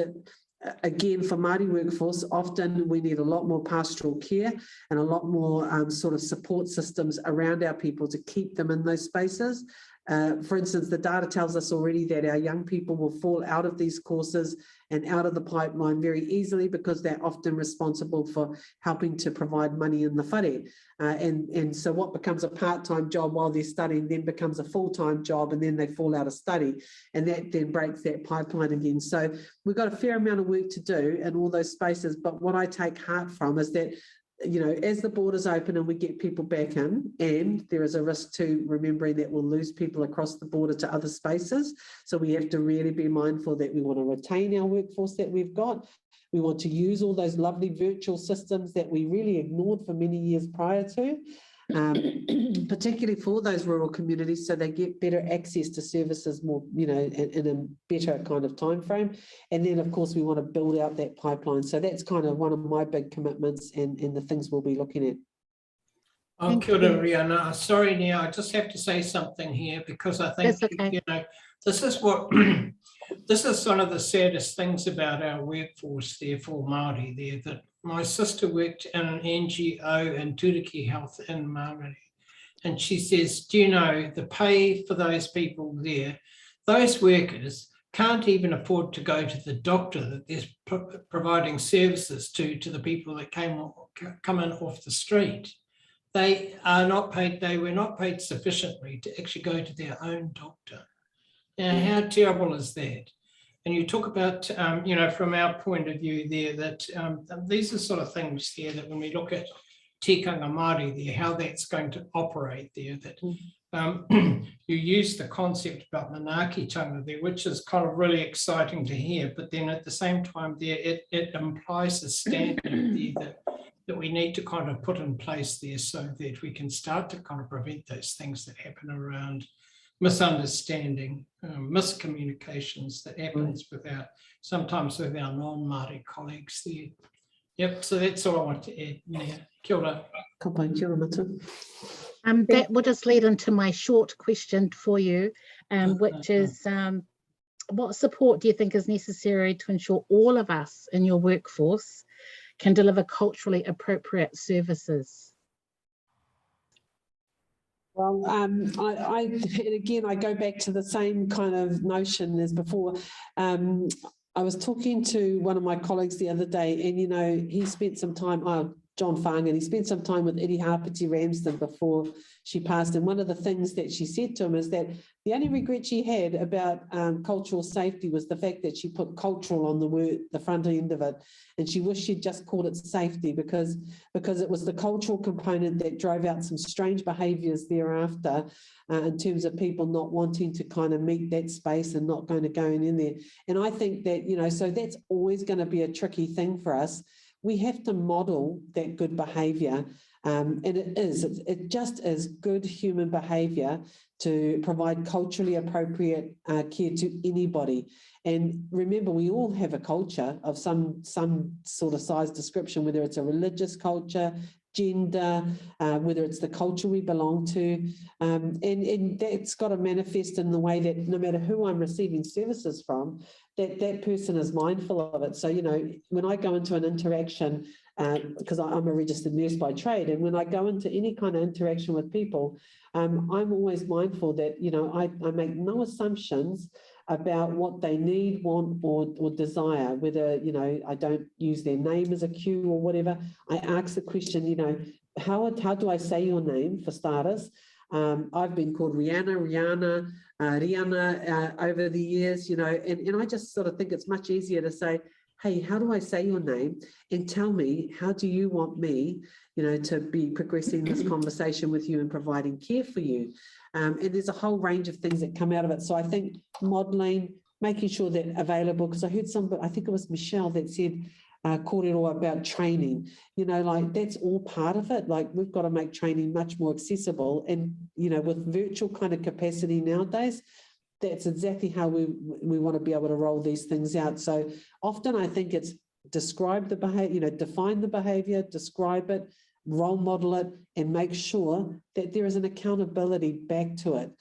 Speaker 8: again, for Māori workforce, often we need a lot more pastoral care and a lot more sort of support systems around our people to keep them in those spaces. For instance, the data tells us already that our young people will fall out of these courses and out of the pipeline very easily because they're often responsible for helping to provide money in the whare. And so what becomes a part-time job while they're studying then becomes a full-time job, and then they fall out of study, and that then breaks that pipeline again. So we've got a fair amount of work to do in all those spaces, but what I take heart from is that, you know, as the borders open and we get people back in, and there is a risk to remembering that we'll lose people across the border to other spaces. So we have to really be mindful that we want to retain our workforce that we've got. We want to use all those lovely virtual systems that we really ignored for many years prior to. particularly for those rural communities, so they get better access to services more, you know, in a better kind of time frame. And then, of course, we want to build out that pipeline. So that's kind of one of my big commitments and the things we'll be looking at.
Speaker 1: Oh, kia ora, Riana. Sorry, Nia, I just have to say something here because I think, you know, this is what, this is one of the saddest things about our workforce there for Māori there, that my sister worked in an NGO in Turiki Health in Māori. And she says, do you know, the pay for those people there, those workers can't even afford to go to the doctor that they're providing services to the people that come in off the street. They are not paid, they were not paid sufficiently to actually go to their own doctor. Now, how terrible is that? And you talk about, you know, from our point of view there, that these are sort of things there that when we look at tikanga Māori there, how that's going to operate there, that you use the concept about manaakitanga there, which is kind of really exciting to hear, but then at the same time there, it implies a standard there that we need to kind of put in place there so that we can start to kind of prevent those things that happen around misunderstanding, miscommunications that happens sometimes with our non-Māori colleagues there. Yep, so that's all I want to add. Yeah. Kia ora.
Speaker 8: Kia ora matu.
Speaker 6: That will just lead into my short question for you, which is what support do you think is necessary to ensure all of us in your workforce can deliver culturally appropriate services?
Speaker 8: Well, I go back to the same kind of notion as before. I was talking to one of my colleagues the other day, and, you know, he spent some time, John Fang, and he spent some time with Iri Hapiti Ramsden before she passed. And one of the things that she said to him is that the only regret she had about cultural safety was the fact that she put cultural on the front end of it. And she wished she'd just called it safety because it was the cultural component that drove out some strange behaviours thereafter in terms of people not wanting to kind of meet that space and not going to go in there. And I think that, you know, so that's always going to be a tricky thing for us. We have to model that good behaviour, and it just is good human behaviour to provide culturally appropriate care to anybody. And remember, we all have a culture of some sort of size description, whether it's a religious culture, gender, whether it's the culture we belong to, and that's got to manifest in the way that no matter who I'm receiving services from, that person is mindful of it. So, you know, when I go into an interaction, because I'm a registered nurse by trade, and when I go into any kind of interaction with people, I'm always mindful that, you know, I make no assumptions about what they need, want, or desire, whether, you know, I don't use their name as a cue or whatever. I ask the question, you know, how do I say your name, for starters? I've been called Riana, over the years, you know, and I just sort of think it's much easier to say, hey, how do I say your name? And tell me, how do you want me, you know, to be progressing this conversation with you and providing care for you? And there's a whole range of things that come out of it. So I think modelling, making sure that available, because I heard I think it was Michelle that said, kōrero about training, you know, like that's all part of it. Like we've got to make training much more accessible, and, you know, with virtual kind of capacity nowadays, that's exactly how we want to be able to roll these things out. So often I think it's describe the behavior, you know, define the behavior, describe it, role model it, and make sure that there is an accountability back to it.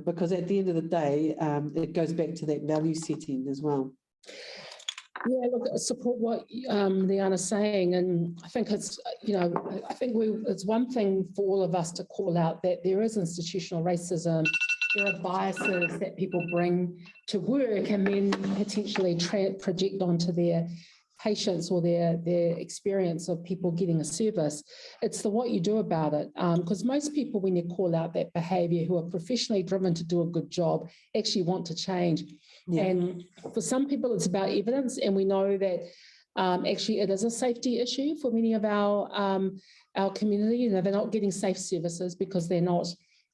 Speaker 8: Because at the end of the day, it goes back to that value setting as well.
Speaker 9: Yeah, look, I support what Riana's saying, and I think it's, you know, I think it's one thing for all of us to call out that there is institutional racism. There are biases that people bring to work and then potentially project onto their patients or their experience of people getting a service. It's what you do about it, because most people, when you call out that behaviour, who are professionally driven to do a good job, actually want to change. Yeah. And for some people, it's about evidence, and we know that actually it is a safety issue for many of our community. You know, they're not getting safe services because they're not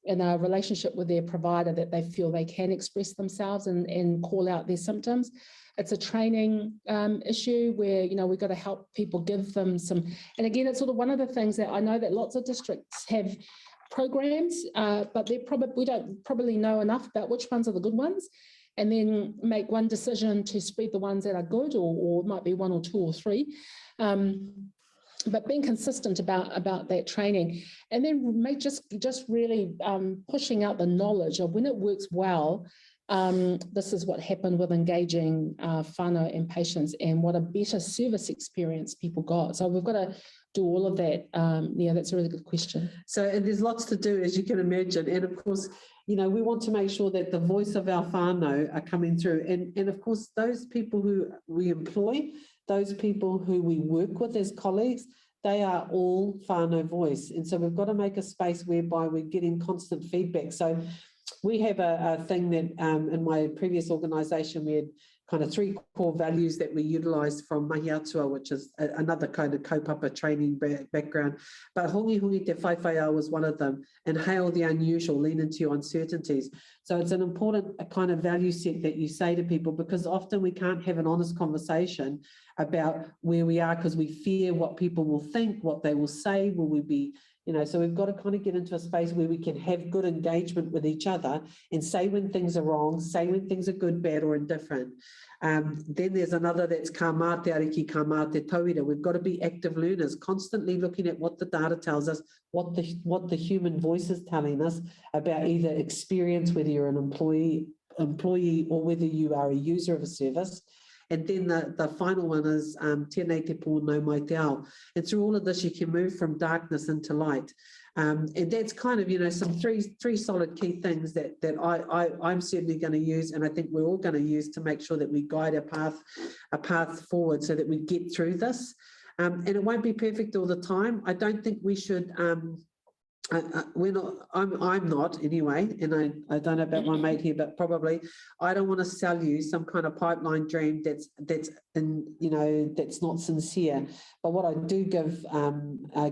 Speaker 9: in a relationship with their provider that they feel they can express themselves and call out their symptoms. it's a training issue where, you know, we've got to help people, give them some, and again, it's sort of one of the things that I know that lots of districts have programs, but we don't probably know enough about which ones are the good ones, and then make one decision to spread the ones that are good, or it might be 1 or 2 or 3. But being consistent about that training, and then just really pushing out the knowledge of when it works well. This is what happened with engaging whānau and patients, and what a better service experience people got. So we've got to do all of that. Yeah, that's a really good question.
Speaker 8: So, and there's lots to do, as you can imagine. And of course, you know, we want to make sure that the voice of our whānau are coming through. And of course, those people who we employ, those people who we work with as colleagues, they are all whānau voice. And so we've got to make a space whereby we're getting constant feedback. So we have a thing that in my previous organisation, we had kind of 3 core values that we utilised from Mahi Atua, which is another kind of kaupapa training background. But hongi hongi te whaiwhaiao was one of them, and hail the unusual, lean into your uncertainties. So it's an important kind of value set that you say to people, because often we can't have an honest conversation about where we are because we fear what people will think, what they will say, will we be, you know, so we've got to kind of get into a space where we can have good engagement with each other and say when things are wrong, say when things are good, bad, or indifferent. Then there's another that's ka mā te ariki, ka mā te tauira. We've got to be active learners, constantly looking at what the data tells us, what the human voice is telling us about either experience, whether you're an employee or whether you are a user of a service. And then the final one is tēnei te pō nau mai te ao. And through all of this, you can move from darkness into light. And that's kind of, you know, some three solid key things that I'm certainly going to use, and I think we're all going to use to make sure that we guide a path forward so that we get through this. And it won't be perfect all the time. I don't think we should. I'm not anyway, and I don't know about my mate here, but probably I don't want to sell you some kind of pipeline dream that's not sincere. But what I do give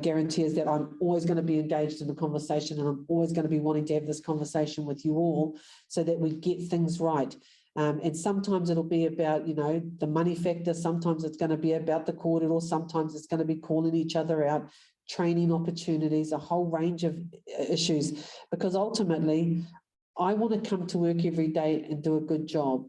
Speaker 8: guarantee is that I'm always going to be engaged in the conversation, and I'm always going to be wanting to have this conversation with you all so that we get things right. And sometimes it'll be about, you know, the money factor. Sometimes it's going to be about the kōrero. Sometimes it's going to be calling each other out, training opportunities, a whole range of issues, because ultimately I want to come to work every day and do a good job.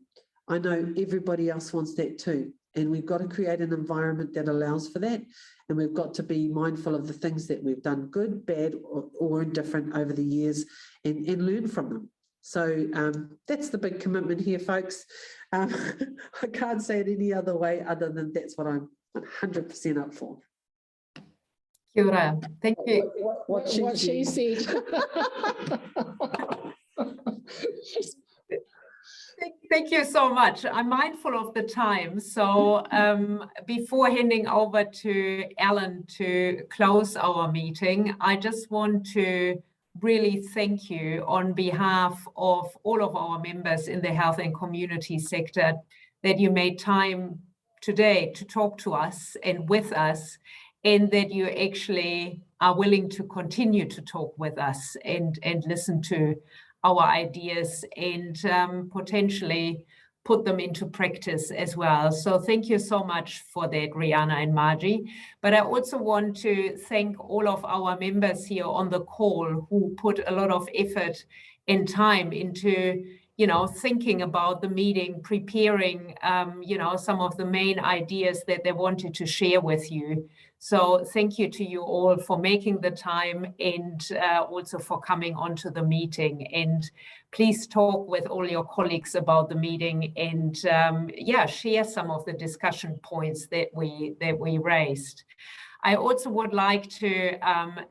Speaker 8: I know everybody else wants that too, and we've got to create an environment that allows for that, and we've got to be mindful of the things that we've done good, bad, or indifferent over the years, and learn from them. So that's the big commitment here, folks. I can't say it any other way other than that's what I'm 100% up for.
Speaker 2: Kia ora. Thank you.
Speaker 9: What she said.
Speaker 2: Thank you so much. I'm mindful of the time. So before handing over to Alan to close our meeting, I just want to really thank you on behalf of all of our members in the health and community sector that you made time today to talk to us and with us, and that you actually are willing to continue to talk with us and listen to our ideas and potentially put them into practice as well. So thank you so much for that, Riana and Margie. But I also want to thank all of our members here on the call who put a lot of effort and time into, you know, thinking about the meeting, preparing, you know, some of the main ideas that they wanted to share with you. So thank you to you all for making the time, and also for coming onto the meeting. And please talk with all your colleagues about the meeting, and yeah, share some of the discussion points that we raised. I also would like to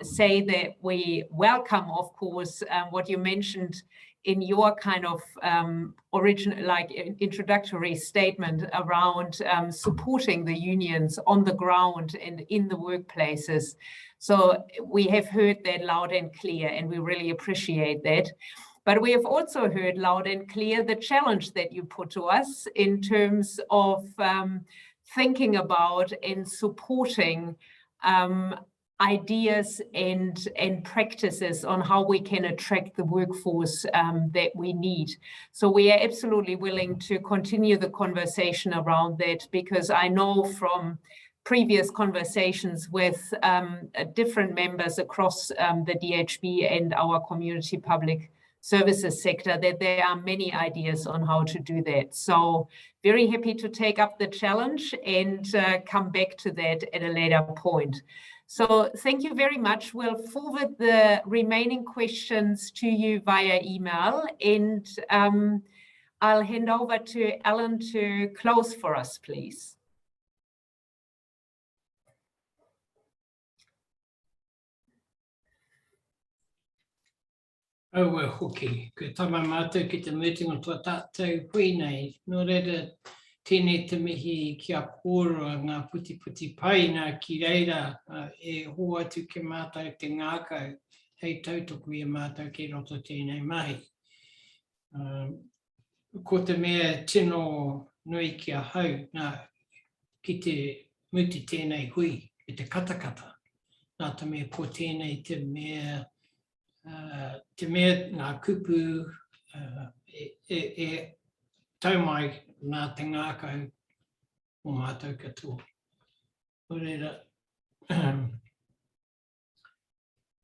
Speaker 2: say that we welcome, of course, what you mentioned in your kind of original, like, introductory statement around supporting the unions on the ground and in the workplaces. So we have heard that loud and clear, and we really appreciate that. But we have also heard loud and clear the challenge that you put to us in terms of thinking about and supporting ideas and practices on how we can attract the workforce that we need. So we are absolutely willing to continue the conversation around that, because I know from previous conversations with different members across the DHB and our community public services sector that there are many ideas on how to do that. So very happy to take up the challenge and come back to that at a later point. So thank you very much. We'll forward the remaining questions to you via email, and I'll hand over to Alan to close for us, please.
Speaker 1: Aua hoki, ko tama mātou ki te meeting o tō tātou hui nei. Nō reira, tēnei te mihi kia kōroa ngā puti pai nā ki reira e hoa atu ke mātou te ngākau hei tautoku i mātou ki roto tēnei mahi. Ko te mea tino nui kia hau nā ki te muti tēnei hui e te katakata. Nā te mea ko tēnei te mea ngā kupu e tau mai nā te ngākau o mātou katoa. O reira,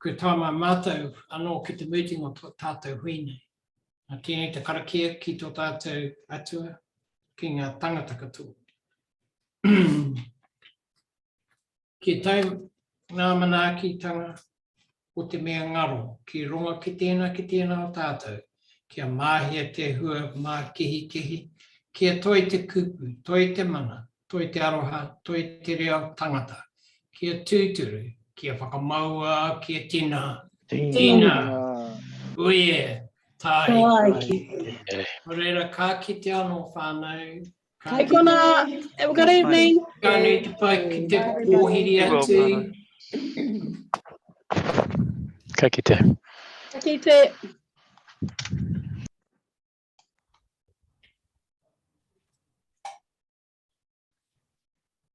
Speaker 1: ko tāma mātou anō ki te meeting o tātou hui nei. Tēnei te karakia ki tō tātou atua ki ngā tangata katoa. Ki tau ngā manaakitanga o te mea ngaro, ki ronga ki tēnā o tātou, kia māhia te hua mā kehi, kia toi te kupu, toi te mana, toi te aroha, toi te reo tangata, kia tūturu, kia whakamaua, kia tina, uie, tai. O reira, kā ki te anō whānau.
Speaker 10: Hei kona, have a good evening.
Speaker 1: Ka nui te pai ki te pōhiri atu.
Speaker 11: Ka kite.
Speaker 10: Ka kite.